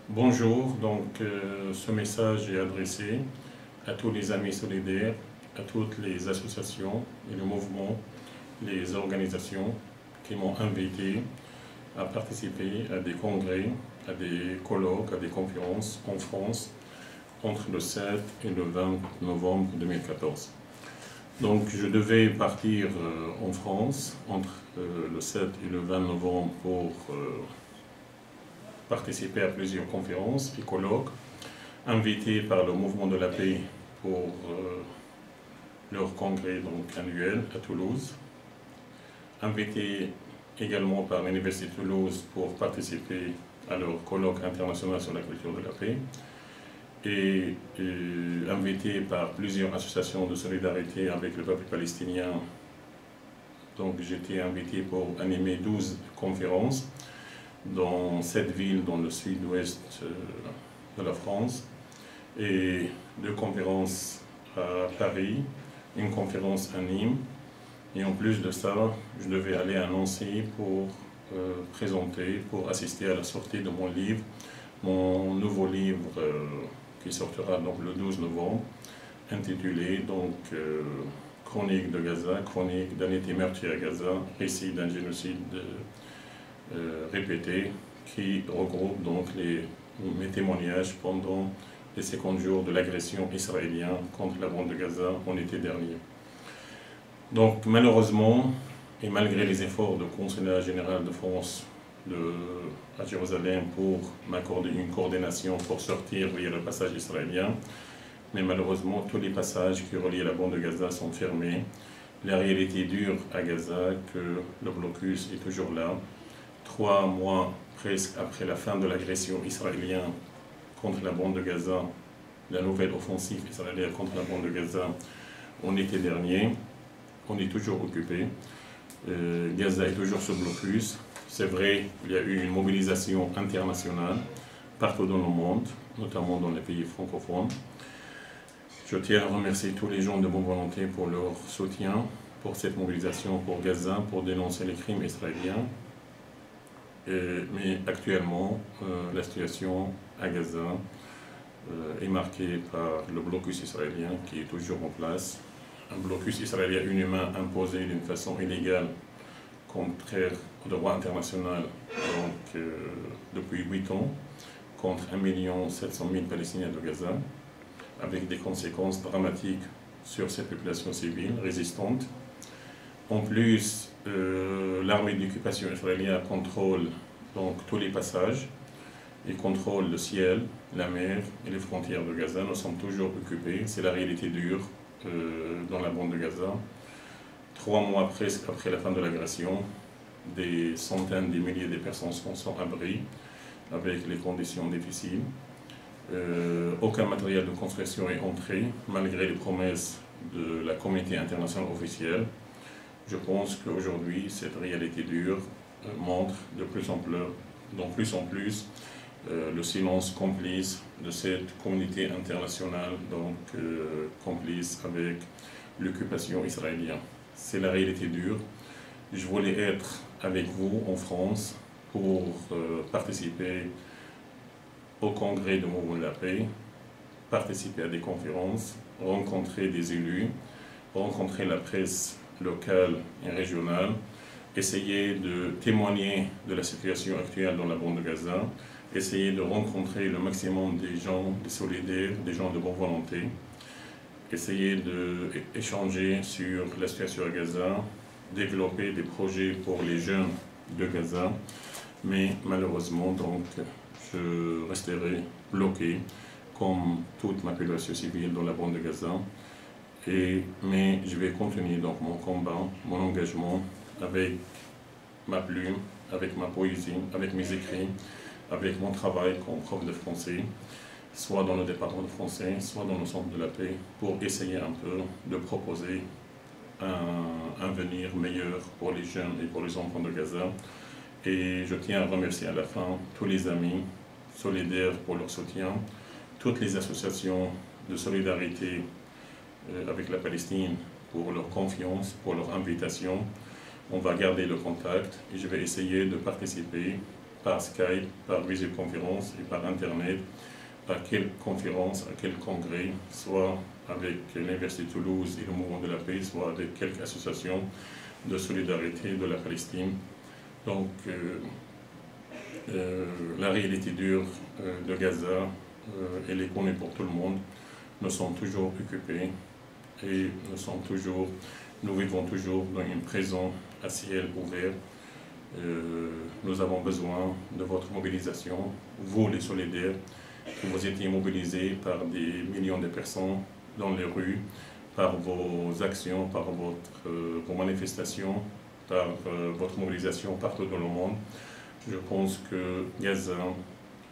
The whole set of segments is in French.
Bonjour, ce message est adressé à tous les amis solidaires, à toutes les associations et le mouvement, les organisations qui m'ont invité à participer à des congrès, à des colloques, à des conférences en France entre le 7 et le 20 novembre 2014. Donc je devais partir en France entre le 7 et le 20 novembre pour participer à plusieurs conférences et colloques, invité par le Mouvement de la Paix pour leur congrès annuel à Toulouse, invité également par l'Université de Toulouse pour participer à leur colloque international sur la culture de la paix, et invité par plusieurs associations de solidarité avec le peuple palestinien. Donc j'étais invité pour animer 12 conférences dans 7 villes dans le sud-ouest de la France, et 2 conférences à Paris, une conférence à Nîmes, et en plus de ça, je devais aller à Nancy pour présenter, pour assister à la sortie de mon nouveau livre qui sortira donc le 12 novembre, intitulé Chronique de Gaza, chronique d'un été meurtrier à Gaza, récit d'un génocide répété, qui regroupe donc mes témoignages pendant les 50 jours de l'agression israélienne contre la bande de Gaza en été dernier. Donc malheureusement, et malgré les efforts du Consulat général de France à Jérusalem pour m'accorder une coordination pour sortir via le passage israélien, mais malheureusement tous les passages qui relient la bande de Gaza sont fermés. La réalité dure à Gaza, que le blocus est toujours là. 3 mois presque après la fin de l'agression israélienne contre la bande de Gaza, la nouvelle offensive israélienne contre la bande de Gaza en été dernier, on est toujours occupé. Gaza est toujours sous blocus. C'est vrai, il y a eu une mobilisation internationale partout dans le monde, notamment dans les pays francophones. Je tiens à remercier tous les gens de bonne volonté pour leur soutien, pour cette mobilisation pour Gaza, pour dénoncer les crimes israéliens. Mais actuellement, la situation à Gaza est marquée par le blocus israélien qui est toujours en place. Un blocus israélien inhumain imposé d'une façon illégale, contraire au droit international, depuis 8 ans, contre 1 700 000 Palestiniens de Gaza, avec des conséquences dramatiques sur cette population civile résistante. En plus, l'armée d'occupation israélienne contrôle donc tous les passages et contrôle le ciel, la mer et les frontières de Gaza. Nous sommes toujours occupés, c'est la réalité dure dans la bande de Gaza. 3 mois presque après la fin de l'agression, des centaines de milliers de personnes sont sans abri, avec les conditions difficiles. Aucun matériel de construction est entré, malgré les promesses de la communauté internationale officielle. Je pense qu'aujourd'hui, cette réalité dure montre de plus en plus le silence complice de cette communauté internationale, complice avec l'occupation israélienne. C'est la réalité dure. Je voulais être avec vous en France pour participer au congrès du Mouvement de la Paix, participer à des conférences, rencontrer des élus, rencontrer la presse locale et régionale, essayer de témoigner de la situation actuelle dans la bande de Gaza, essayer de rencontrer le maximum des gens, des solidaires, des gens de bonne volonté, essayer d'échanger sur la situation à Gaza, développer des projets pour les jeunes de Gaza, mais malheureusement, je resterai bloqué, comme toute ma population civile dans la bande de Gaza. Mais je vais continuer mon combat, mon engagement avec ma plume, avec ma poésie, avec mes écrits, avec mon travail comme prof de français, soit dans le département de français, soit dans le centre de la paix, pour essayer un peu de proposer un avenir meilleur pour les jeunes et pour les enfants de Gaza. Et je tiens à remercier à la fin tous les amis solidaires pour leur soutien, toutes les associations de solidarité avec la Palestine pour leur confiance, pour leur invitation. On va garder le contact et je vais essayer de participer par Skype, par visioconférence et par Internet, à quelle conférence, à quel congrès, soit avec l'Université de Toulouse et le Mouvement de la Paix, soit avec quelques associations de solidarité de la Palestine. Donc, la réalité dure de Gaza, elle est connue pour tout le monde. Nous sommes toujours occupés et nous vivons toujours dans une prison à ciel ouvert. Nous avons besoin de votre mobilisation, vous les solidaires, que vous étiez mobilisés par des millions de personnes dans les rues, par vos actions, par vos manifestations, par votre mobilisation partout dans le monde. Je pense que Gaza,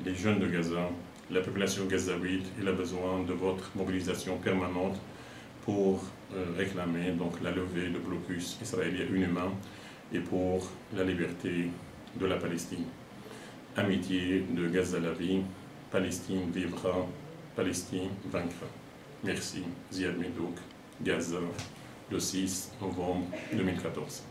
les jeunes de Gaza, la population gazaouite, elle a besoin de votre mobilisation permanente pour réclamer donc la levée du blocus israélien inhumain et pour la liberté de la Palestine. Amitié de Gaza la vie, Palestine vivra, Palestine vaincra. Merci. Ziad Medouk, Gaza, le 6 novembre 2014.